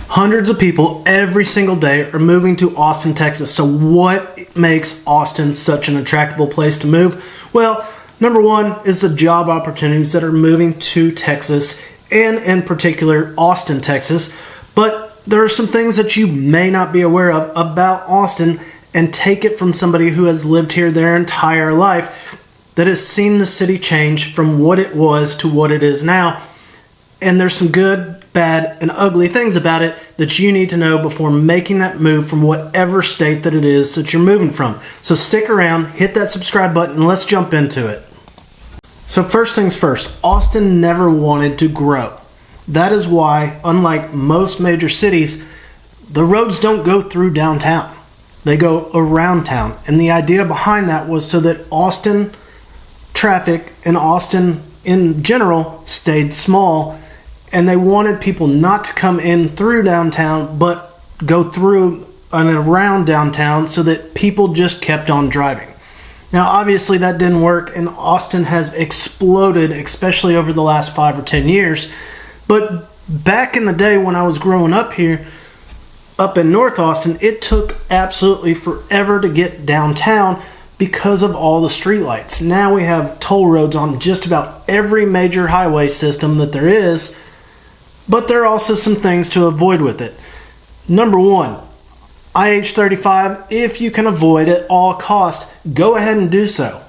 Hundreds of people every single day are moving to Austin, Texas. So what makes Austin such an attractive place to move? Well, number one is the job opportunities that are moving to Texas, and in particular Austin, Texas. But there are some things that you may not be aware of about Austin, and take it from somebody who has lived here their entire life, that has seen the city change from what it was to what it is now. And there's some good, bad, and ugly things about it that you need to know before making that move from whatever state that it is that you're moving from. So stick around, hit that subscribe button, and let's jump into it. So first things first, Austin never wanted to grow. That is why, unlike most major cities, the roads don't go through downtown. They go around town. And the idea behind that was so that Austin traffic and Austin in general stayed small. And they wanted people not to come in through downtown, but go through and around downtown so that people just kept on driving. Now, obviously that didn't work, and Austin has exploded, especially over the last 5 or 10 years. But back in the day when I was growing up here, up in North Austin, it took absolutely forever to get downtown because of all the streetlights. Now we have toll roads on just about every major highway system that there is, but there are also some things to avoid with it. Number one, IH-35, if you can avoid at all costs, go ahead and do so,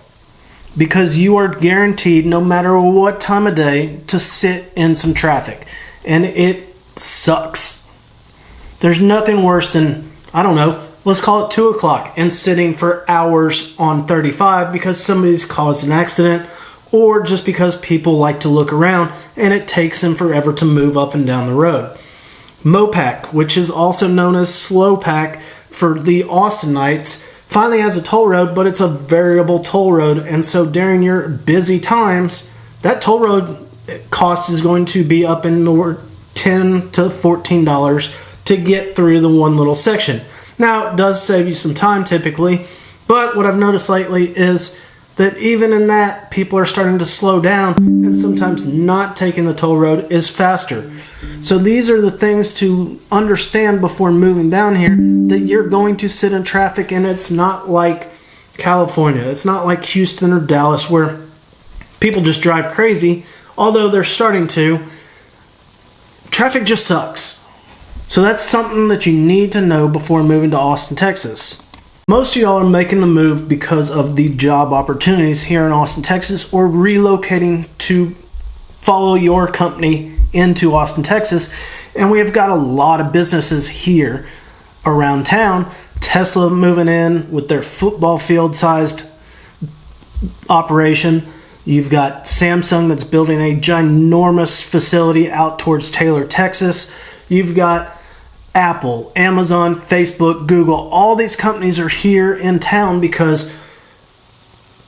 because you are guaranteed, no matter what time of day, to sit in some traffic, and it sucks. There's nothing worse than, I don't know, let's call it 2 o'clock and sitting for hours on 35 because somebody's caused an accident, or just because people like to look around and it takes them forever to move up and down the road. Mopac, which is also known as Slowpack for the Austinites, finally has a toll road, but it's a variable toll road, and so during your busy times, that toll road cost is going to be up in the $10 to $14 to get through the one little section. Now, it does save you some time typically, but what I've noticed lately is that even in that, people are starting to slow down, and sometimes not taking the toll road is faster. So these are the things to understand before moving down here, that you're going to sit in traffic, and it's not like California. It's not like Houston or Dallas where people just drive crazy, although they're starting to. Traffic just sucks. So that's something that you need to know before moving to Austin, Texas. Most of y'all are making the move because of the job opportunities here in Austin, Texas, or relocating to follow your company into Austin, Texas. And we have got a lot of businesses here around town. Tesla moving in with their football field sized operation. You've got Samsung that's building a ginormous facility out towards Taylor, Texas. You've got Apple, Amazon, Facebook, Google. All these companies are here in town because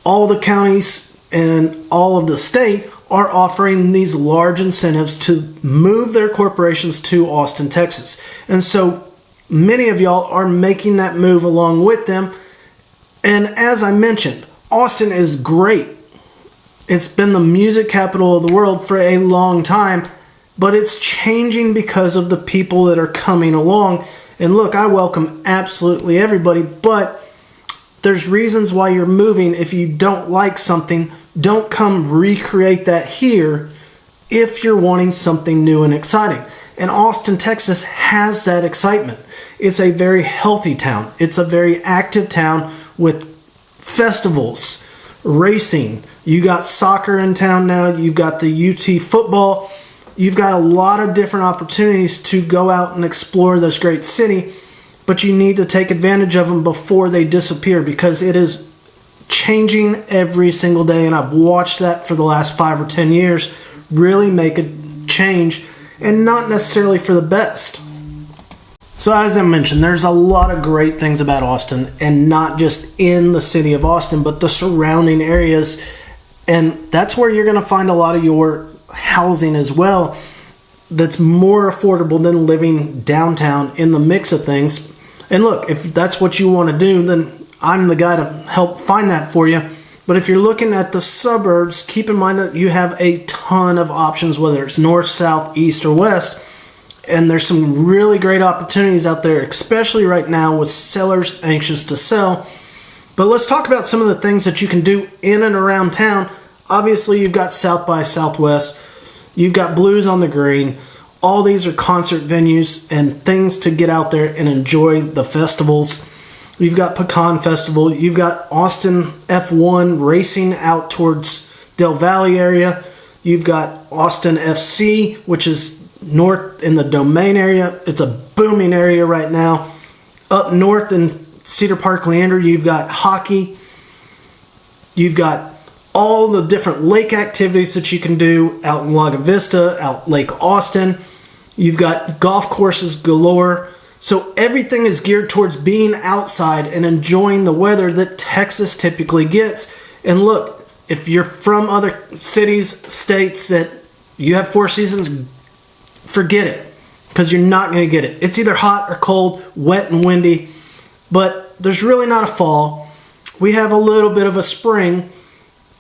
all the counties and all of the state are offering these large incentives to move their corporations to Austin, Texas. And so many of y'all are making that move along with them. And as I mentioned, Austin is great. It's been the music capital of the world for a long time, but it's changing because of the people that are coming along. And look, I welcome absolutely everybody, but there's reasons why you're moving. If you don't like something, don't come recreate that here if you're wanting something new and exciting. And Austin, Texas has that excitement. It's a very healthy town. It's a very active town with festivals, racing. You got soccer in town now. You've got the UT football. You've got a lot of different opportunities to go out and explore this great city, but you need to take advantage of them before they disappear, because it is changing every single day, and I've watched that for the last 5 or 10 years really make a change, and not necessarily for the best. So as I mentioned, there's a lot of great things about Austin, and not just in the city of Austin, but the surrounding areas, and that's where you're going to find a lot of your housing as well that's more affordable than living downtown in the mix of things. And look, if that's what you want to do, then I'm the guy to help find that for you. But if you're looking at the suburbs, keep in mind that you have a ton of options, whether it's north, south, east, or west. And there's some really great opportunities out there, especially right now with sellers anxious to sell. But let's talk about some of the things that you can do in and around town. Obviously, you've got South by Southwest. You've got Blues on the Green. All these are concert venues and things to get out there and enjoy the festivals. You've got Pecan Festival. You've got Austin F1 racing out towards Del Valle area. You've got Austin FC, which is north in the Domain area. It's a booming area right now. Up north in Cedar Park, Leander, you've got hockey. You've got all the different lake activities that you can do out in Lago Vista, out Lake Austin. You've got golf courses galore. So everything is geared towards being outside and enjoying the weather that Texas typically gets. And look, if you're from other cities, states that you have 4 seasons, forget it, because you're not going to get it. It's either hot or cold, wet and windy, but there's really not a fall. We have a little bit of a spring,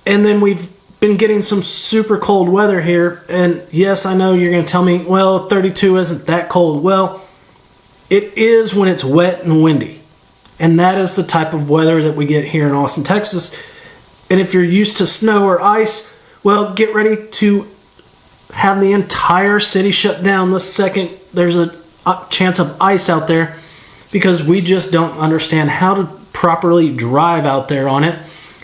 and then we've been getting some super cold weather here. And yes, I know you're going to tell me, well, 32 isn't that cold. Well, it is when it's wet and windy. And that is the type of weather that we get here in Austin, Texas. And if you're used to snow or ice, well, get ready to have the entire city shut down the second there's a chance of ice out there, because we just don't understand how to properly drive out there on it.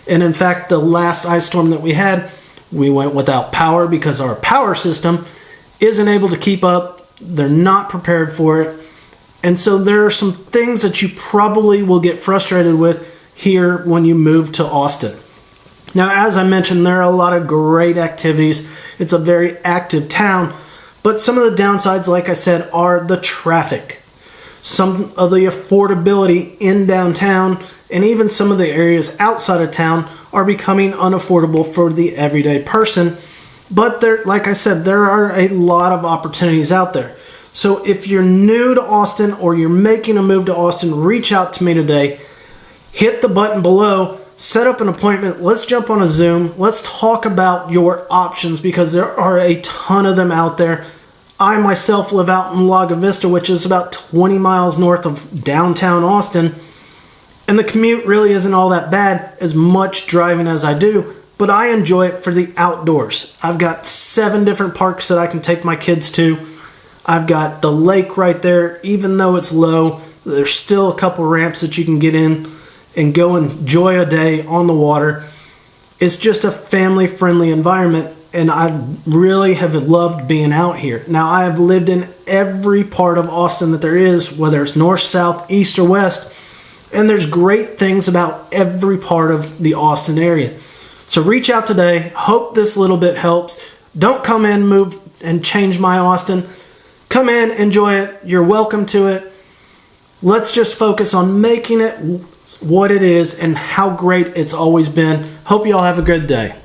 And in fact, the last ice storm that we had, we went without power because our power system isn't able to keep up. They're not prepared for it. And so there are some things that you probably will get frustrated with here when you move to Austin. Now, as I mentioned, there are a lot of great activities. It's a very active town. But some of the downsides, like I said, are the traffic, some of the affordability in downtown, and even some of the areas outside of town are becoming unaffordable for the everyday person. But there, like I said, there are a lot of opportunities out there. So if you're new to Austin or you're making a move to Austin, reach out to me today. Hit the button below, set up an appointment. Let's jump on a Zoom. Let's talk about your options, because there are a ton of them out there. I myself live out in Lago Vista, which is about 20 miles north of downtown Austin. And the commute really isn't all that bad, as much driving as I do, but I enjoy it for the outdoors. I've got 7 different parks that I can take my kids to. I've got the lake right there. Even though it's low, there's still a couple ramps that you can get in and go enjoy a day on the water. It's just a family-friendly environment, and I really have loved being out here. Now, I have lived in every part of Austin that there is, whether it's north, south, east, or west, and there's great things about every part of the Austin area. So reach out today. Hope this little bit helps. Don't come in, move, and change my Austin. Come in, enjoy it. You're welcome to it. Let's just focus on making it what it is and how great it's always been. Hope you all have a good day.